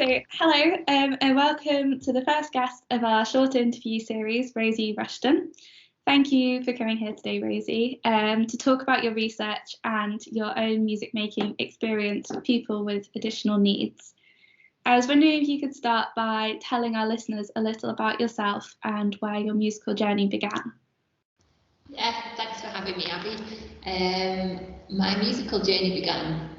So, hello, and welcome to the first guest of our short interview series, Rosie Rushton. Thank you for coming here today, Rosie, to talk about your research and your own music making experience for people with additional needs. I was wondering if you could start by telling our listeners a little about yourself and where your musical journey began. Yeah, thanks for having me, Abby. My musical journey began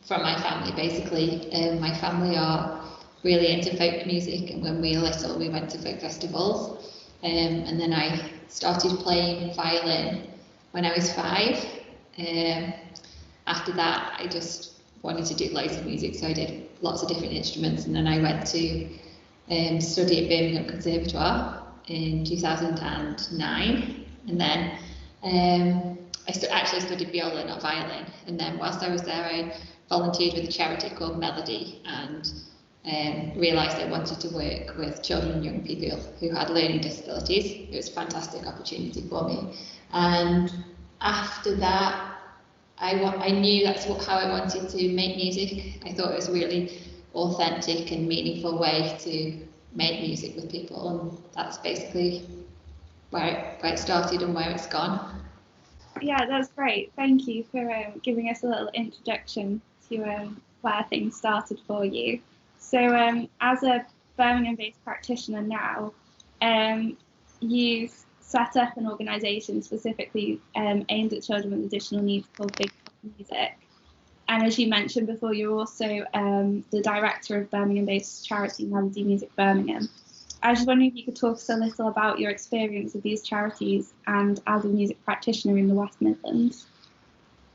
from my family, basically. My family are really into folk music, and when we were little, we went to folk festivals. And then I started playing violin when I was 5. After that, I just wanted to do loads of music, so I did lots of different instruments, and then I went to study at Birmingham Conservatoire in 2009, and then I actually studied viola, not violin, and then whilst I was there I volunteered with a charity called Melody, and realised I wanted to work with children and young people who had learning disabilities. It was a fantastic opportunity for me, and after that I knew that's how I wanted to make music. I thought it was a really authentic and meaningful way to make music with people, and that's basically where it started and where it's gone. Yeah, that's great. Thank you for giving us a little introduction to where things started for you. So as a Birmingham-based practitioner now, you've set up an organisation specifically aimed at children with additional needs called Big Music. And as you mentioned before, you're also the director of Birmingham-based charity Melody Music Birmingham. I was just wondering if you could talk us a little about your experience with these charities and as a music practitioner in the West Midlands.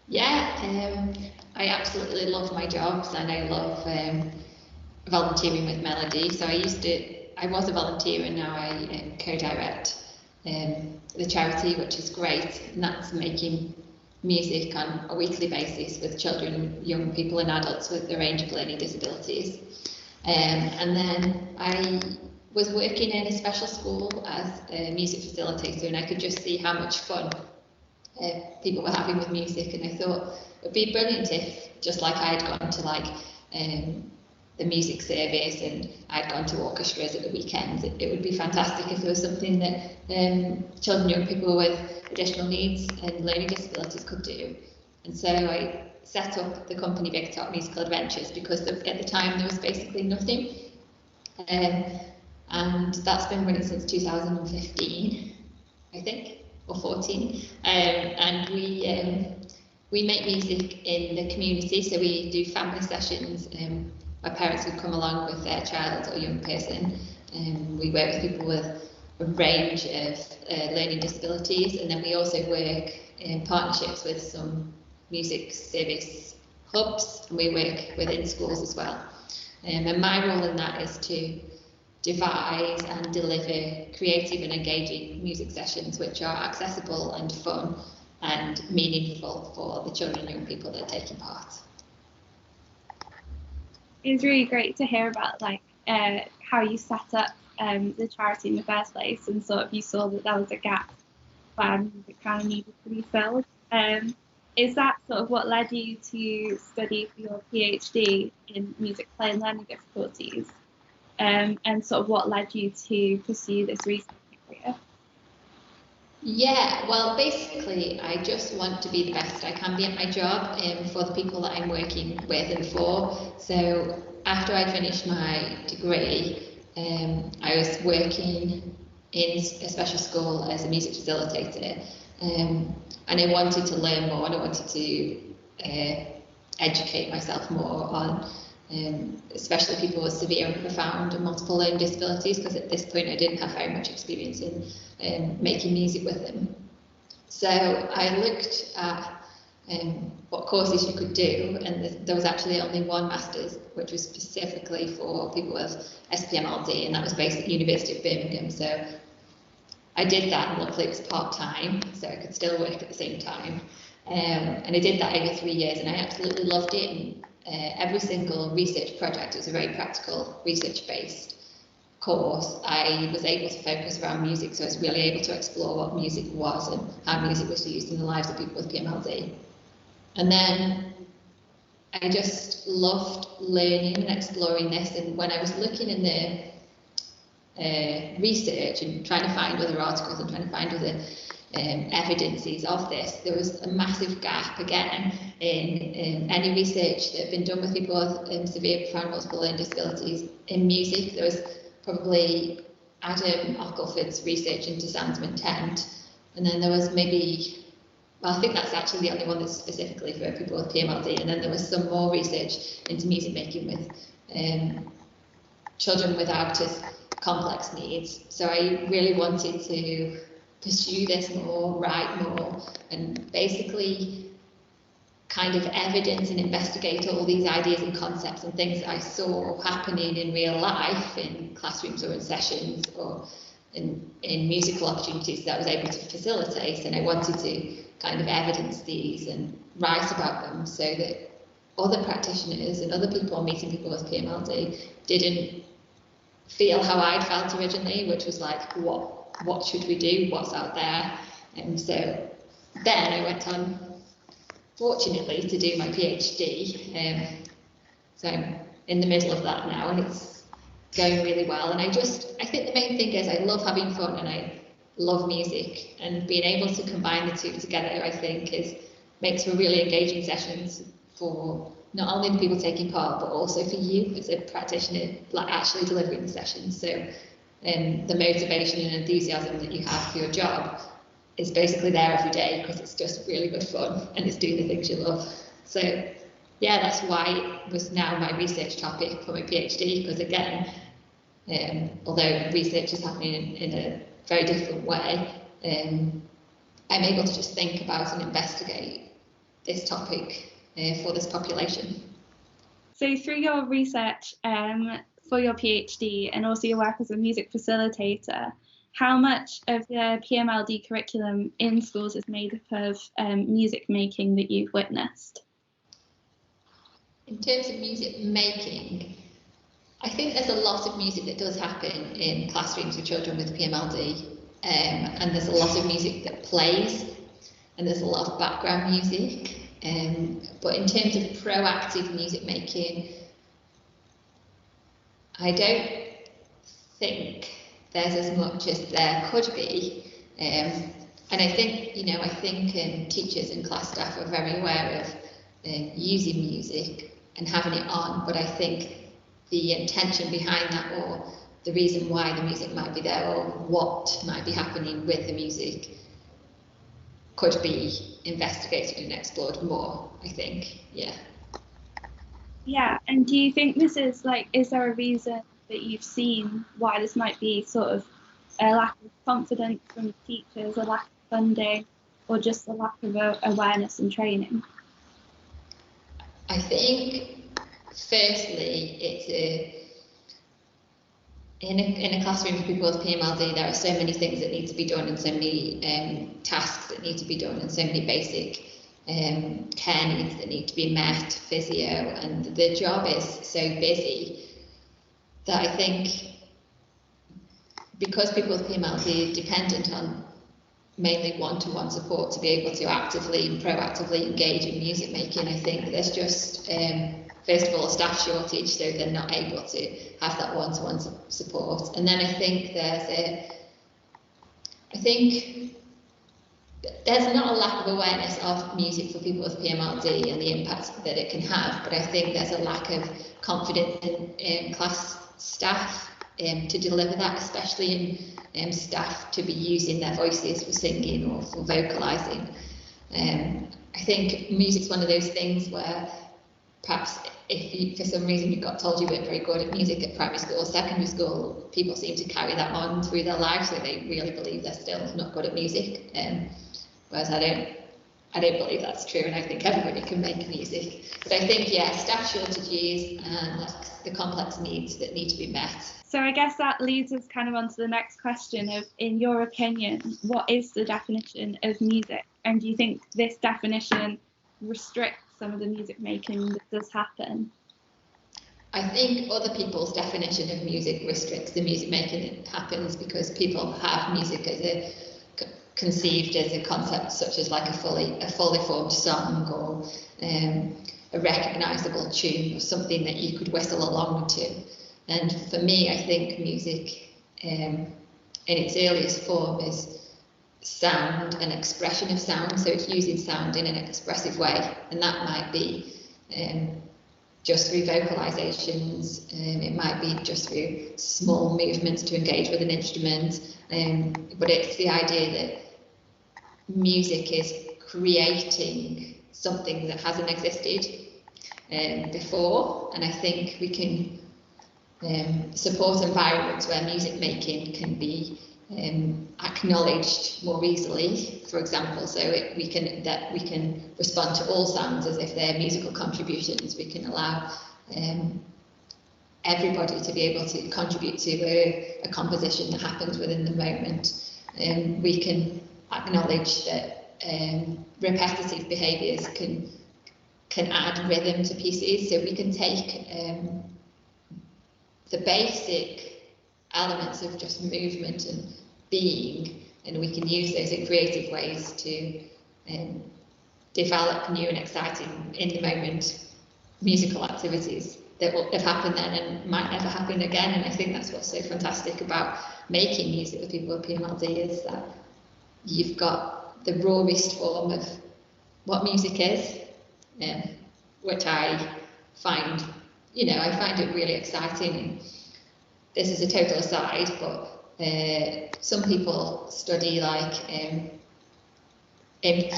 Yeah, I absolutely love my jobs, and I love volunteering with Melody. So I was a volunteer, and now I co-direct the charity, which is great, and that's making music on a weekly basis with children, young people and adults with a range of learning disabilities. And then I was working in a special school as a music facilitator, and I could just see how much fun people were having with music, and I thought it would be brilliant if, just like I had gone to the music service and I'd gone to orchestras at the weekends, it would be fantastic if there was something that children, young people with additional needs and learning disabilities could do. And so I set up the company Big Top Musical Adventures because at the time there was basically nothing. And that's been running since 2015, I think, or 14. And we make music in the community, so we do family sessions where parents would come along with their child or young person. We work with people with a range of learning disabilities, and then we also work in partnerships with some music service hubs, and we work within schools as well. And my role in that is to devise and deliver creative and engaging music sessions which are accessible and fun and meaningful for the children and young people that are taking part. It's really great to hear about how you set up the charity in the first place, and sort of you saw that there was a gap where music kind of needed to be filled. Is that sort of what led you to study for your PhD in music play and learning difficulties? And sort of what led you to pursue this research career? Yeah, well, basically, I just want to be the best I can be at my job for the people that I'm working with and for. So after I finished my degree, I was working in a special school as a music facilitator, and I wanted to learn more, and I wanted to educate myself more on especially people with severe and profound and multiple learning disabilities, because at this point I didn't have very much experience in making music with them. So I looked at what courses you could do, and there was actually only one master's which was specifically for people with SPMLD, and that was based at University of Birmingham. So I did that, and luckily it was part-time, so I could still work at the same time. And I did that over 3 years, and I absolutely loved it. And every single research project was a very practical, research-based course. I was able to focus around music, so I was really able to explore what music was and how music was used in the lives of people with PMLD. And then I just loved learning and exploring this. And when I was looking in the research and trying to find other articles and trying to find other evidences of this, there was a massive gap again in any research that had been done with people with severe profound multiple learning disabilities in music. There was probably Adam Ockleford's research into sounds of intent, and then there was maybe, well, I think that's actually the only one that's specifically for people with PMLD, and then there was some more research into music making with children with autism complex needs. So I really wanted to pursue this more, write more, and basically kind of evidence and investigate all these ideas and concepts and things that I saw happening in real life in classrooms or in sessions or in musical opportunities that I was able to facilitate. And I wanted to kind of evidence these and write about them so that other practitioners and other people meeting people with PMLD didn't feel how I'd felt originally, which was like, what should we do? What's out there? And so then I went on, fortunately, to do my PhD. So I'm in the middle of that now, and it's going really well. And I think the main thing is I love having fun and I love music, and being able to combine the two together, I think, makes for really engaging sessions for not only the people taking part, but also for you as a practitioner, like actually delivering the sessions. So the motivation and enthusiasm that you have for your job is basically there every day because it's just really good fun and it's doing the things you love. So yeah, that's why it was now my research topic for my PhD, because again, although research is happening in a very different way, I'm able to just think about and investigate this topic for this population. So through your research for your PhD and also your work as a music facilitator, how much of the PMLD curriculum in schools is made up of music making that you've witnessed? In terms of music making, I think there's a lot of music that does happen in classrooms with children with PMLD, and there's a lot of music that plays, and there's a lot of background music. But in terms of proactive music making, I don't think there's as much as there could be. And I think, teachers and class staff are very aware of using music and having it on, but I think the intention behind that, or the reason why the music might be there, or what might be happening with the music, could be investigated and explored more, I think. Yeah, and do you think this is is there a reason that you've seen why this might be sort of a lack of confidence from teachers, a lack of funding, or just a lack of awareness and training? I think firstly it's in a classroom for people with PMLD, there are so many things that need to be done and so many tasks that need to be done and so many basic care needs that need to be met, physio, and the job is so busy that I think because people with PMLD are dependent on mainly one-to-one support to be able to actively and proactively engage in music making, I think there's just first of all a staff shortage, so they're not able to have that one-to-one support. And then I think there's not a lack of awareness of music for people with PMLD and the impact that it can have, but I think there's a lack of confidence in class staff to deliver that, especially in staff to be using their voices for singing or for vocalising. I think music's one of those things where perhaps if you, for some reason you got told you weren't very good at music at primary school or secondary school, people seem to carry that on through their lives, so they really believe they're still not good at music. Whereas I don't believe that's true, and I think everybody can make music. But I think, yeah, staff shortages and the complex needs that need to be met. So I guess that leads us kind of on to the next question of, in your opinion, what is the definition of music? And do you think this definition restricts some of the music making that does happen? I think other people's definition of music restricts the music making that happens because people have music as conceived as a concept such as like a fully formed song or a a recognisable tune or something that you could whistle along to. And for me, I think music in its earliest form is sound and expression of sound. So it's using sound in an expressive way, and that might be just through vocalizations, it might be just through small movements to engage with an instrument, but it's the idea that music is creating something that hasn't existed before, and I think we can support environments where music making can be acknowledged more easily, for example, so we can respond to all sounds as if they're musical contributions. We can allow everybody to be able to contribute to a composition that happens within the moment. We can acknowledge that repetitive behaviours can add rhythm to pieces, so we can take the basic elements of just movement and being, and we can use those in creative ways to develop new and exciting, in the moment, musical activities that will have happened then and might never happen again. And I think that's what's so fantastic about making music with people with PMLD, is that you've got the rawest form of what music is, which I find, I find it really exciting. This is a total aside, but some people study like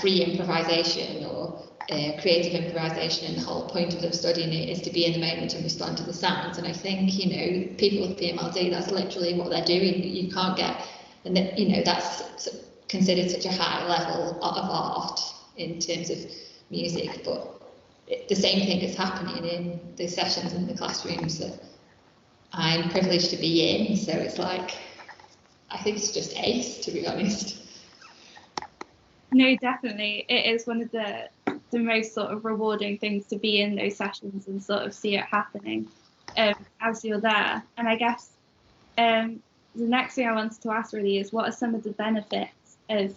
free improvisation or creative improvisation, and the whole point of them studying it is to be in the moment and respond to the sounds. And I think, people with PMLD, that's literally what they're doing. You can't get, and that's considered such a high level of art in terms of music, but the same thing is happening in the sessions in the classrooms that I'm privileged to be in. So it's like, I think it's just ace, to be honest. No, definitely. It is one of the most sort of rewarding things to be in those sessions and sort of see it happening as you're there. And I guess the next thing I wanted to ask really is, what are some of the benefits of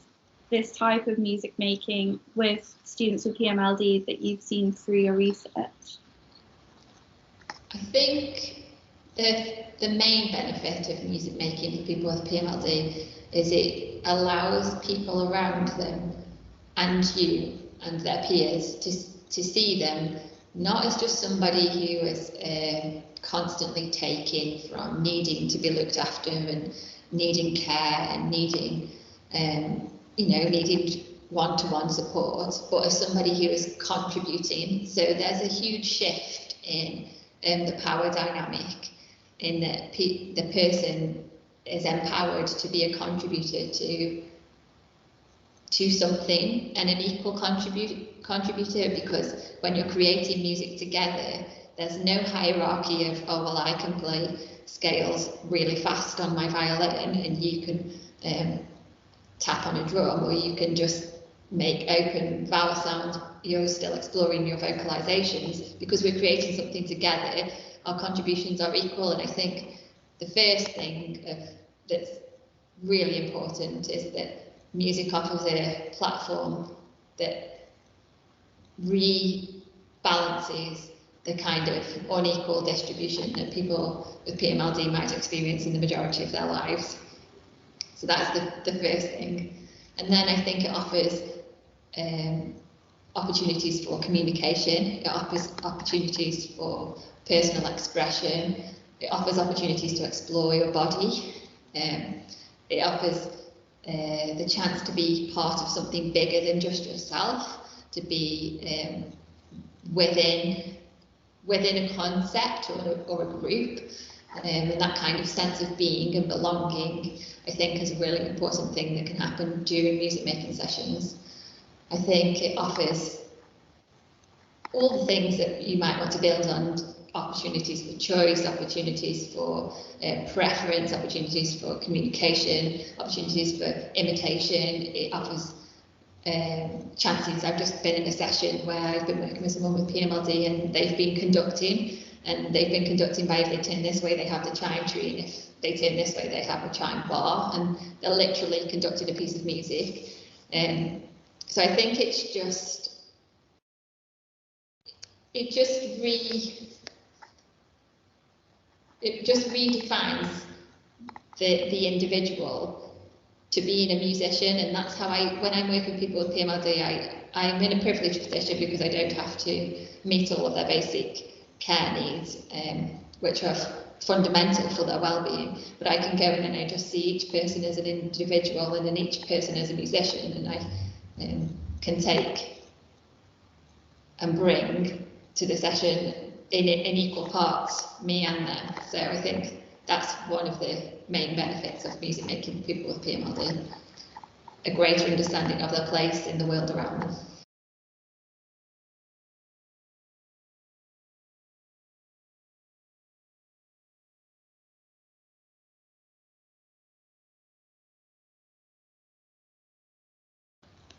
this type of music making with students with PMLD that you've seen through your research? I think the main benefit of music making for people with PMLD is it allows people around them and you and their peers to see them not as just somebody who is constantly taking from needing to be looked after and needing care and needing needing one-to-one support, but as somebody who is contributing. So there's a huge shift in the power dynamic, in that the person is empowered to be a contributor to something, and an equal contributor, because when you're creating music together, there's no hierarchy of, oh, well, I can play scales really fast on my violin and you can tap on a drum, or you can just make open vowel sounds. You're still exploring your vocalizations, because we're creating something together. Our contributions are equal, and I think the first thing that's really important is that music offers a platform that rebalances the kind of unequal distribution that people with PMLD might experience in the majority of their lives. So that's the first thing. And then I think it offers opportunities for communication, it offers opportunities for personal expression, it offers opportunities to explore your body, it offers the chance to be part of something bigger than just yourself, to be within a concept or a group, and that kind of sense of being and belonging, I think, is a really important thing that can happen during music making sessions. I think it offers all the things that you might want to build on: opportunities for choice, opportunities for preference, opportunities for communication, opportunities for imitation. It offers chances. I've just been in a session where I've been working with someone with PMLD, and they've been conducting by, if they turn this way they have the chime tree, and if they turn this way they have a chime bar, and they're literally conducting a piece of music. So I think it's just it just redefines the individual to being a musician, and that's how when I'm working with people with PMLD, I'm in a privileged position because I don't have to meet all of their basic care needs, which are fundamental for their well-being, but I can go in and I just see each person as an individual and then each person as a musician, and I can take and bring to the session in equal parts me and them. So I think that's one of the main benefits of music making for people with PMLD, a greater understanding of their place in the world around them.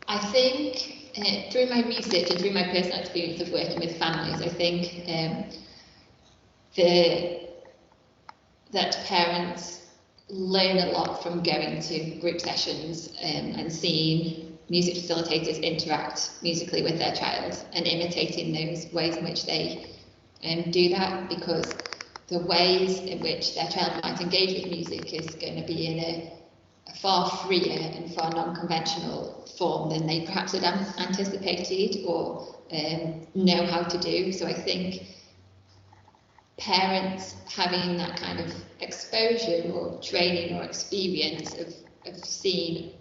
I think through my research and through my personal experience of working with families, I think that parents learn a lot from going to group sessions and seeing music facilitators interact musically with their child and imitating those ways in which they do that, because the ways in which their child might engage with music is going to be in a far freer and far non-conventional form than they perhaps had anticipated or know how to do. So I think parents having that kind of exposure or training or experience of seeing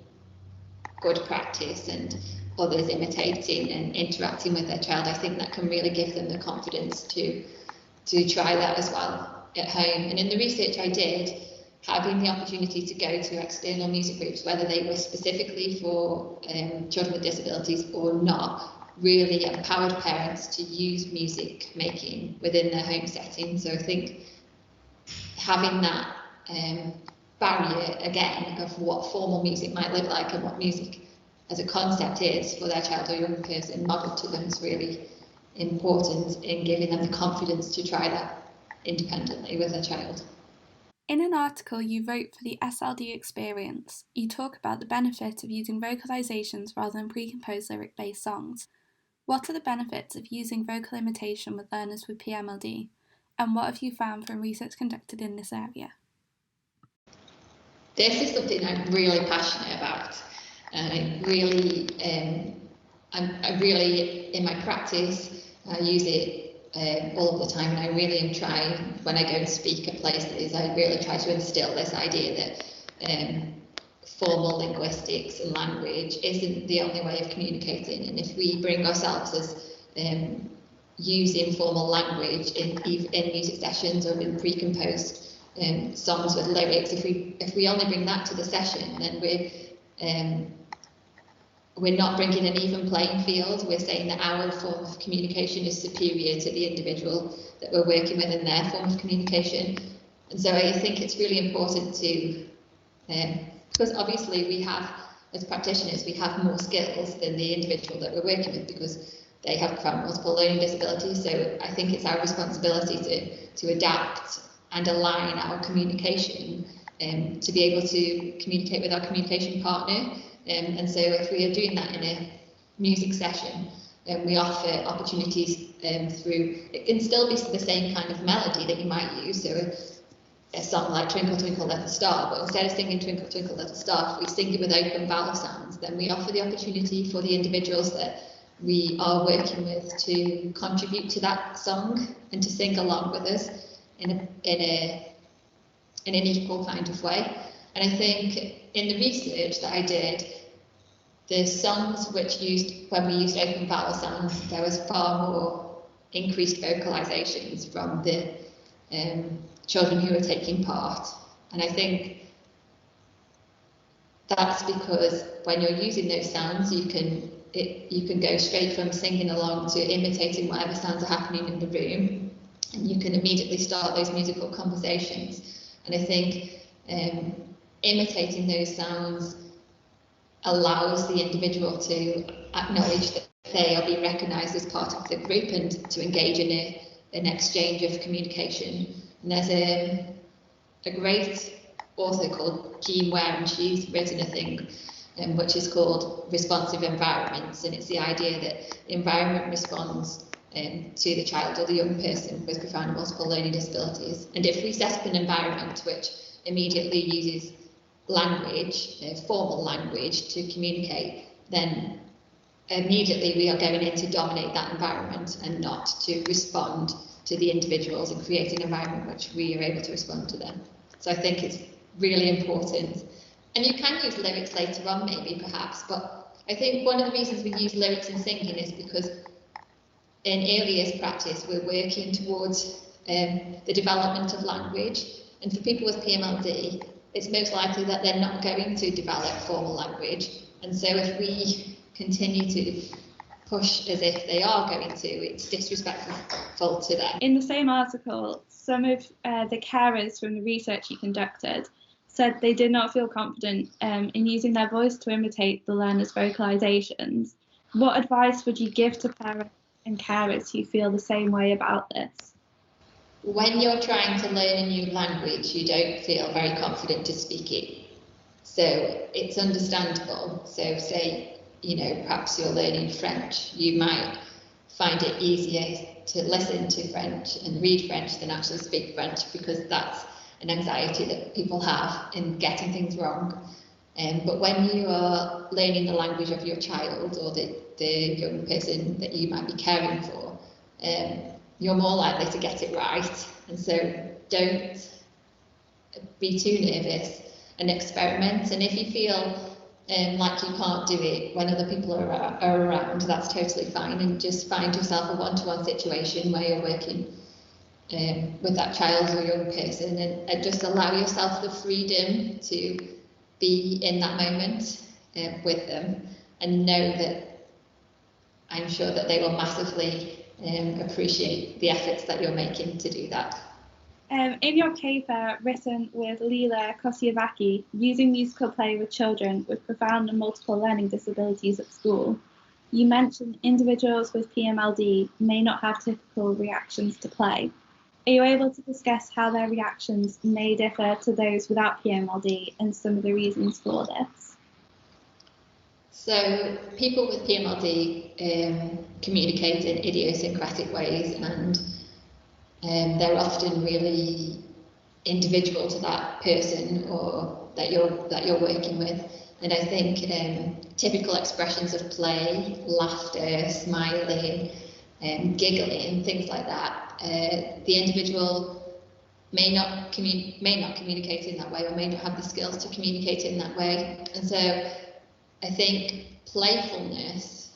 good practice and others imitating and interacting with their child, I think that can really give them the confidence to try that as well at home. And in the research I did, having the opportunity to go to external music groups, whether they were specifically for children with disabilities or not, really empowered parents to use music making within their home setting. So I think having that barrier again of what formal music might look like and what music as a concept is for their child or young person modelled to them is really important in giving them the confidence to try that independently with their child. In an article you wrote for the SLD Experience, you talk about the benefit of using vocalizations rather than pre-composed lyric-based songs. What are the benefits of using vocal imitation with learners with PMLD, and what have you found from research conducted in this area? This is something I'm really passionate about, and I really, in my practice, I use it all of the time, and I really am trying, when I go and speak at places, I really try to instill this idea that formal linguistics and language isn't the only way of communicating, and if we bring ourselves as using formal language in music sessions or in pre-composed songs with lyrics, if we only bring that to the session, then we're not bringing an even playing field. We're saying that our form of communication is superior to the individual that we're working with in their form of communication. And so I think it's really important to, because obviously we have, as practitioners, we have more skills than the individual that we're working with because they have multiple learning disabilities. So I think it's our responsibility to adapt and align our communication to be able to communicate with our communication partner. And so if we are doing that in a music session, we offer opportunities through, it can still be the same kind of melody that you might use. So a song like Twinkle Twinkle Little Star, but instead of singing Twinkle Twinkle Little Star, if we sing it with open vowel sounds, then we offer the opportunity for the individuals that we are working with to contribute to that song and to sing along with us in an equal kind of way. And I think in the research that I did, the songs when we used open vowel sounds, there was far more increased vocalizations from the children who were taking part. And I think that's because when you're using those sounds, you can go straight from singing along to imitating whatever sounds are happening in the room, and you can immediately start those musical conversations. And I think imitating those sounds allows the individual to acknowledge that they are being recognised as part of the group and to engage in an exchange of communication. And there's a great author called Jean Ware, and she's written a thing which is called responsive environments, and it's the idea that the environment responds to the child or the young person with profound and multiple learning disabilities. And if we set up an environment which immediately uses language, formal language, to communicate, then immediately we are going in to dominate that environment and not to respond to the individuals and create an environment which we are able to respond to them. So I think it's really important. And you can use lyrics later on, maybe, perhaps, but I think one of the reasons we use lyrics in singing is because in early years practice, we're working towards the development of language. And for people with PMLD, it's most likely that they're not going to develop formal language. And so if we continue to push as if they are going to, it's disrespectful to them. In the same article, some of the carers from the research you conducted said they did not feel confident in using their voice to imitate the learners' vocalizations. What advice would you give to parents and carers who feel the same way about this? When you're trying to learn a new language, you don't feel very confident to speak it. So it's understandable. So say, perhaps you're learning French, you might find it easier to listen to French and read French than actually speak French, because that's an anxiety that people have in getting things wrong. But when you are learning the language of your child or the young person that you might be caring for, you're more likely to get it right. And so don't be too nervous and experiment. And if you feel like you can't do it when other people are around, that's totally fine. And just find yourself a one-to-one situation where you're working with that child or young person, and just allow yourself the freedom to be in that moment with them, and know that I'm sure that they will massively appreciate the efforts that you're making to do that. In your paper written with Leela Kosiavaki, Using Musical Play with Children with Profound and Multiple Learning Disabilities at School, you mentioned individuals with PMLD may not have typical reactions to play. Are you able to discuss how their reactions may differ to those without PMLD and some of the reasons for this? So people with PMLD communicate in idiosyncratic ways, and they're often really individual to that person or that you're working with. And I think typical expressions of play, laughter, smiling, giggling, things like that, the individual may not communicate in that way, or may not have the skills to communicate in that way. And so I think playfulness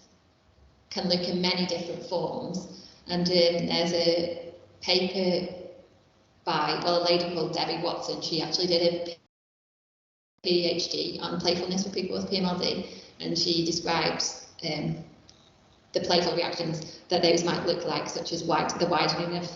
can look in many different forms. And there's a paper by a lady called Debbie Watson. She actually did a PhD on playfulness for people with PMLD, and she describes the playful reactions that those might look like, such as the widening of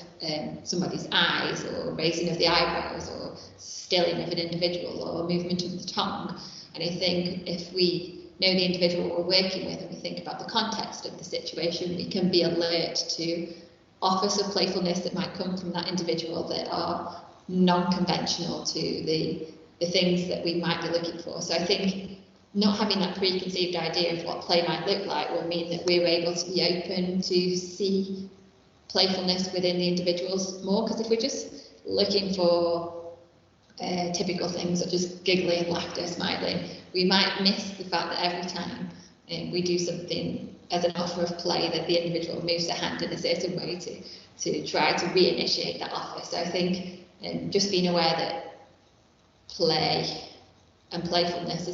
somebody's eyes, or raising of the eyebrows, or stilling of an individual, or movement of the tongue. And I think if we know the individual we're working with and we think about the context of the situation, we can be alert to offers of playfulness that might come from that individual that are non-conventional to the things that we might be looking for. So I think not having that preconceived idea of what play might look like will mean that we're able to be open to see playfulness within the individuals more, because if we're just looking for typical things such as giggling, laughter, smiling, we might miss the fact that every time we do something as an offer of play, that the individual moves their hand in a certain way to try to reinitiate that offer. So I think just being aware that play and playfulness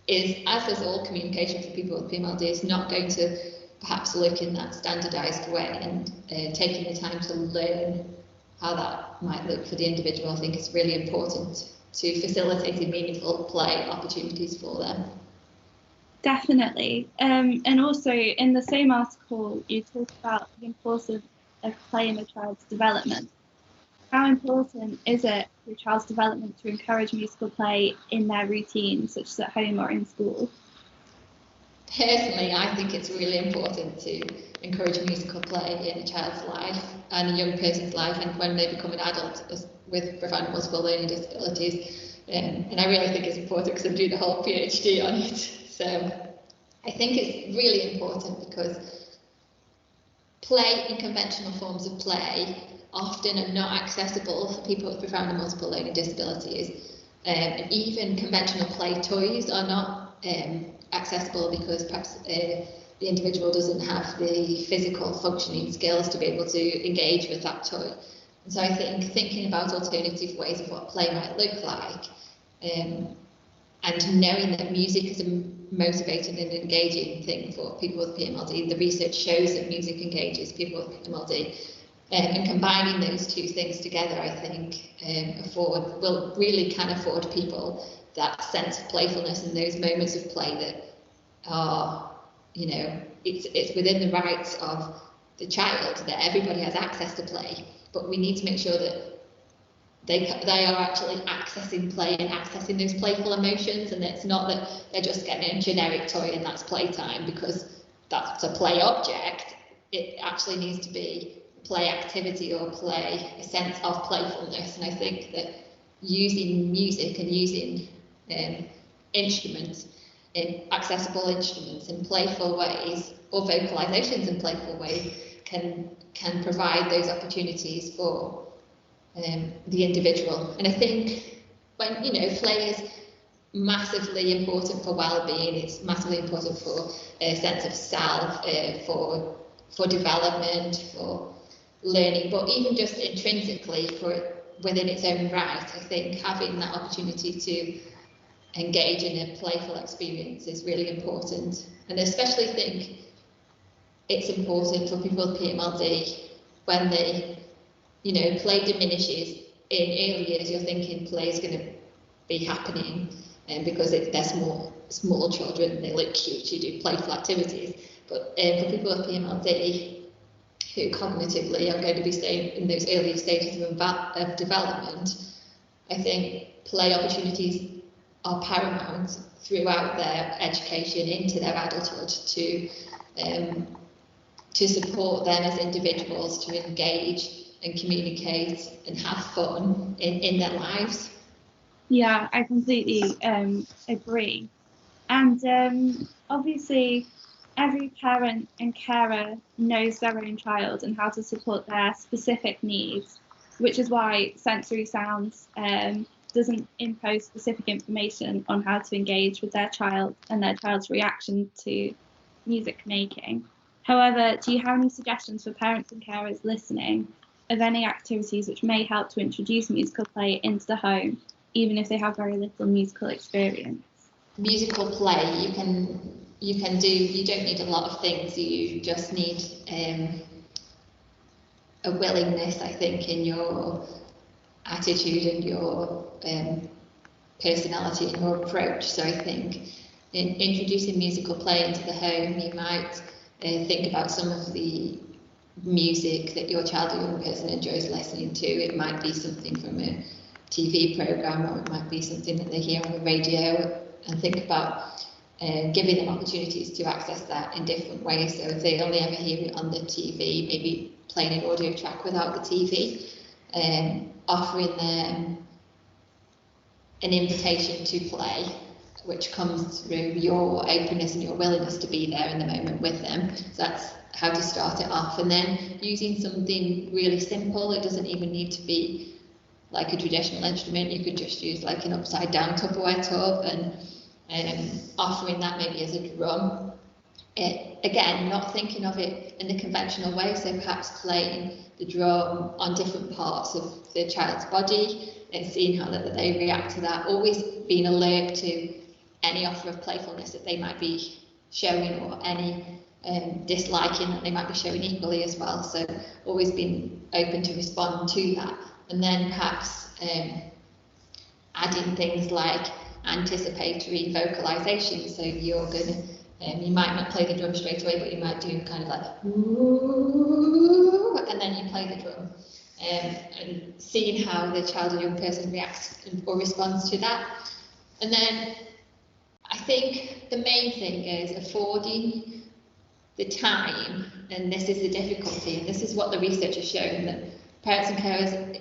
is, as is all communication for people with PMLD, is not going to perhaps look in that standardised way, and taking the time to learn how that might look for the individual, I think is really important to facilitating meaningful play opportunities for them. Definitely. And also in the same article, you talk about the importance of play in a child's development. How important is it for a child's development to encourage musical play in their routine, such as at home or in school? Personally, I think it's really important to encourage musical play in a child's life and a young person's life, and when they become an adult with profound multiple learning disabilities. And I really think it's important because I'm doing a whole PhD on it. So I think it's really important because play and conventional forms of play often are not accessible for people with profound and multiple learning disabilities. And even conventional play toys are not accessible because perhaps the individual doesn't have the physical functioning skills to be able to engage with that toy. And so I think thinking about alternative ways of what play might look like, and knowing that music is a motivating and engaging thing for people with PMLD. The research shows that music engages people with PMLD. And combining those two things together, I think, will really can afford people that sense of playfulness and those moments of play that are, you know, it's within the rights of the child that everybody has access to play, but we need to make sure that they are actually accessing play and accessing those playful emotions, and it's not that they're just getting a generic toy and that's playtime because that's a play object. It actually needs to be play activity or play, a sense of playfulness. And I think that using music and using instruments, accessible instruments in playful ways, or vocalizations in playful ways, can provide those opportunities for the individual. And I think when, you know, play is massively important for well-being, it's massively important for a sense of self, for development, for learning, but even just intrinsically for within its own right, I think having that opportunity to engage in a playful experience is really important. And I especially think it's important for people with PMLD when they, you know, play diminishes in early years. You're thinking play is going to be happening, and because they're small children, they look cute, you do playful activities. But for people with PMLD who cognitively are going to be staying in those earlier stages of development, I think play opportunities are paramount throughout their education into their adulthood to support them as individuals to engage and communicate and have fun in their lives. Yeah, I completely agree. And obviously, every parent and carer knows their own child and how to support their specific needs, which is why sensory sounds doesn't impose specific information on how to engage with their child and their child's reaction to music making. However, do you have any suggestions for parents and carers listening of any activities which may help to introduce musical play into the home, even if they have very little musical experience? Musical play, you can do, you don't need a lot of things, you just need a willingness, I think, in your attitude and your personality and your approach. So I think in introducing musical play into the home, you might think about some of the music that your child or young person enjoys listening to. It might be something from a TV program, or it might be something that they hear on the radio, and think about giving them opportunities to access that in different ways. So if they only ever hear it on the TV, maybe playing an audio track without the TV, offering them an invitation to play, which comes through your openness and your willingness to be there in the moment with them. So that's how to start it off. And then using something really simple. It doesn't even need to be like a traditional instrument. You could just use like an upside down Tupperware tub, and offering that maybe as a drum. Again, not thinking of it in the conventional way, so perhaps playing the drum on different parts of the child's body and seeing how they react to that. Always being alert to any offer of playfulness that they might be showing, or any disliking that they might be showing equally as well. So always being open to respond to that. And then perhaps adding things like anticipatory vocalization. So you're going to, you might not play the drum straight away, but you might do kind of like, ooh, and then you play the drum. And seeing how the child or young person reacts or responds to that. And then I think the main thing is affording the time, and this is the difficulty, and this is what the research has shown, that parents and carers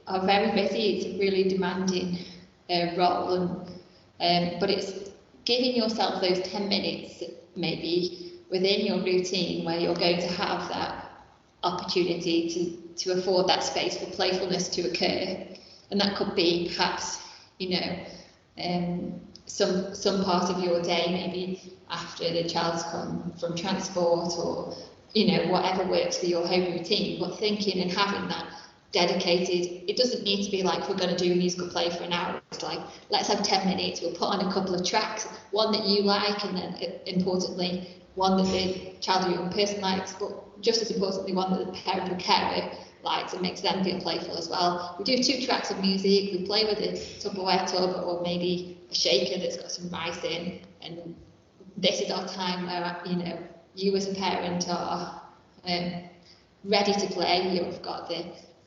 are very busy. It's a really demanding role, and but it's giving yourself those 10 minutes maybe within your routine where you're going to have that opportunity to afford that space for playfulness to occur. And that could be perhaps, some part of your day, maybe after the child's come from transport, or whatever works for your home routine. But thinking and having that dedicated, it doesn't need to be like, we're going to do a musical play for an hour. It's like, let's have 10 minutes, we'll put on a couple of tracks, one that you like, and then importantly one that the child or young person likes, but just as importantly one that the parent or carer likes, and makes them feel playful as well. We do 2 tracks of music, we play with a Tupperware tub or maybe a shaker that's got some rice in, and this is our time where you as a parent are ready to play.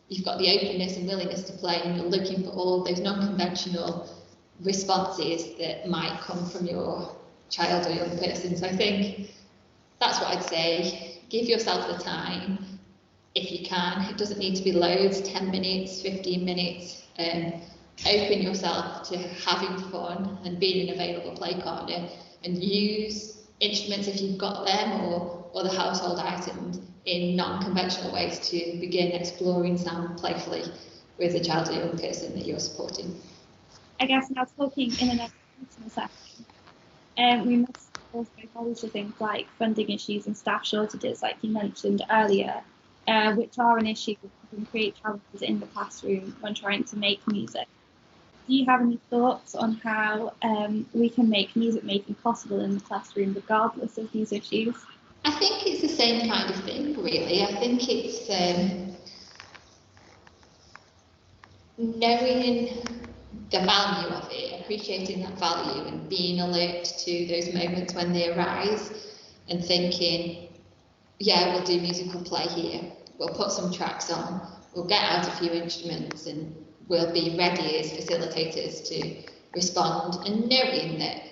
You've got the openness and willingness to play, and you're looking for all those non-conventional responses that might come from your child or young person. So I think that's what I'd say. Give yourself the time if you can. It doesn't need to be loads, 10 minutes, 15 minutes. Open yourself to having fun and being an available play partner, and use instruments if you've got them, or the household items in non-conventional ways to begin exploring sound playfully with the child or young person that you're supporting. I guess now talking in an educational setting, we must also monitor things like funding issues and staff shortages, like you mentioned earlier, which are an issue that can create challenges in the classroom when trying to make music. Do you have any thoughts on how we can make music making possible in the classroom regardless of these issues? I think it's the same kind of thing, really. I think it's knowing the value of it, appreciating that value, and being alert to those moments when they arise, and thinking, yeah, we'll do musical play here, we'll put some tracks on, we'll get out a few instruments, and we'll be ready as facilitators to respond, and knowing that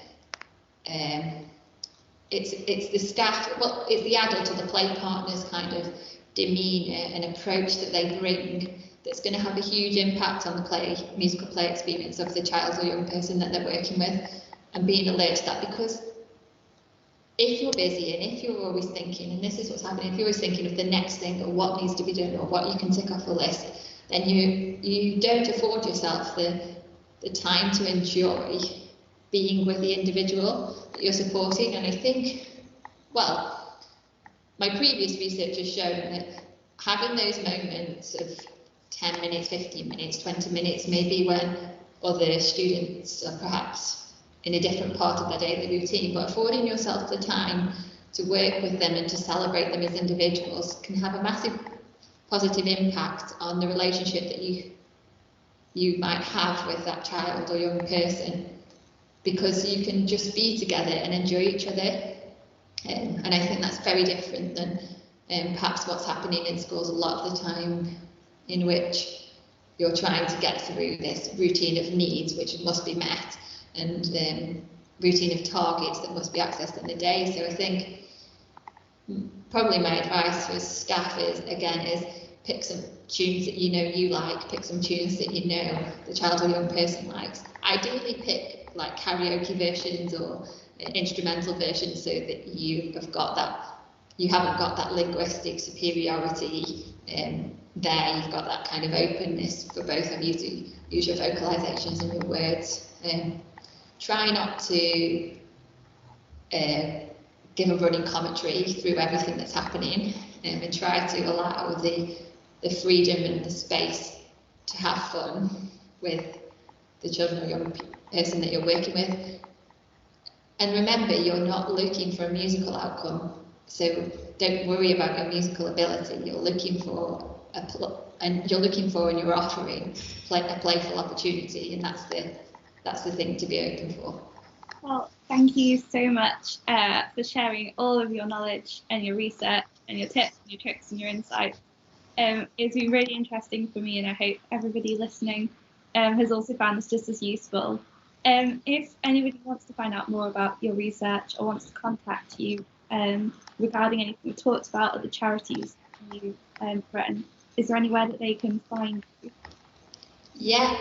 it's the staff, well, it's the adult or the play partner's kind of demeanour and approach that they bring that's going to have a huge impact on the musical play experience of the child or young person that they're working with, and being alert to that. Because if you're busy, and if you're always thinking, and this is what's happening, if you're always thinking of the next thing, or what needs to be done, or what you can tick off the list, then you don't afford yourself the time to enjoy being with the individual that you're supporting. And I think, well, my previous research has shown that having those moments of 10 minutes, 15 minutes, 20 minutes, maybe when other students are perhaps in a different part of their daily routine, but affording yourself the time to work with them and to celebrate them as individuals can have a massive positive impact on the relationship that you might have with that child or young person, because you can just be together and enjoy each other. And I think that's very different than perhaps what's happening in schools a lot of the time, in which you're trying to get through this routine of needs which must be met, and routine of targets that must be accessed in the day. So I think probably my advice for staff is pick some tunes that you like, pick some tunes that the child or young person likes. Ideally pick like karaoke versions or instrumental versions, so that you haven't got that linguistic superiority there. You've got that kind of openness for both of you to use your vocalizations and your words. Try not to give a running commentary through everything that's happening, and try to allow the freedom and the space to have fun with the children or young person that you're working with. And remember, you're not looking for a musical outcome, so don't worry about your musical ability. You're looking for and you're offering a playful opportunity, and that's the thing to be open for. Well, thank you so much for sharing all of your knowledge and your research and your tips and your tricks and your insights. It's been really interesting for me, and I hope everybody listening has also found this just as useful. If anybody wants to find out more about your research or wants to contact you regarding anything we talked about or the charities you run, is there anywhere that they can find you? Yeah,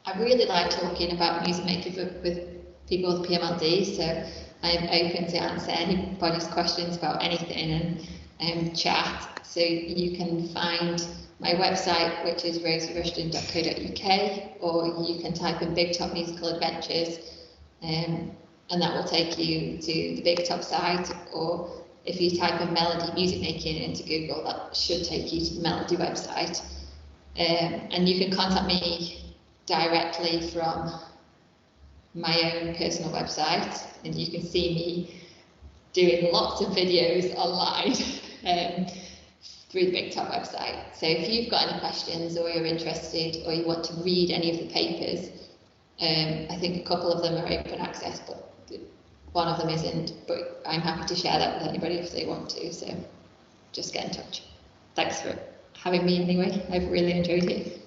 I really like talking about music making with people with PMLD, so I'm open to answer anybody's questions about anything and chat. So you can find my website, which is rosierushton.co.uk, or you can type in Big Top Musical Adventures, and that will take you to the Big Top site, or if you type in Melody Music Making into Google, that should take you to the Melody website. And you can contact me directly from my own personal website, and you can see me doing lots of videos online through the Big Top website. So if you've got any questions, or you're interested, or you want to read any of the papers, I think a couple of them are open access, but one of them isn't, but I'm happy to share that with anybody if they want to, so just get in touch. Thanks for having me anyway, I've really enjoyed it.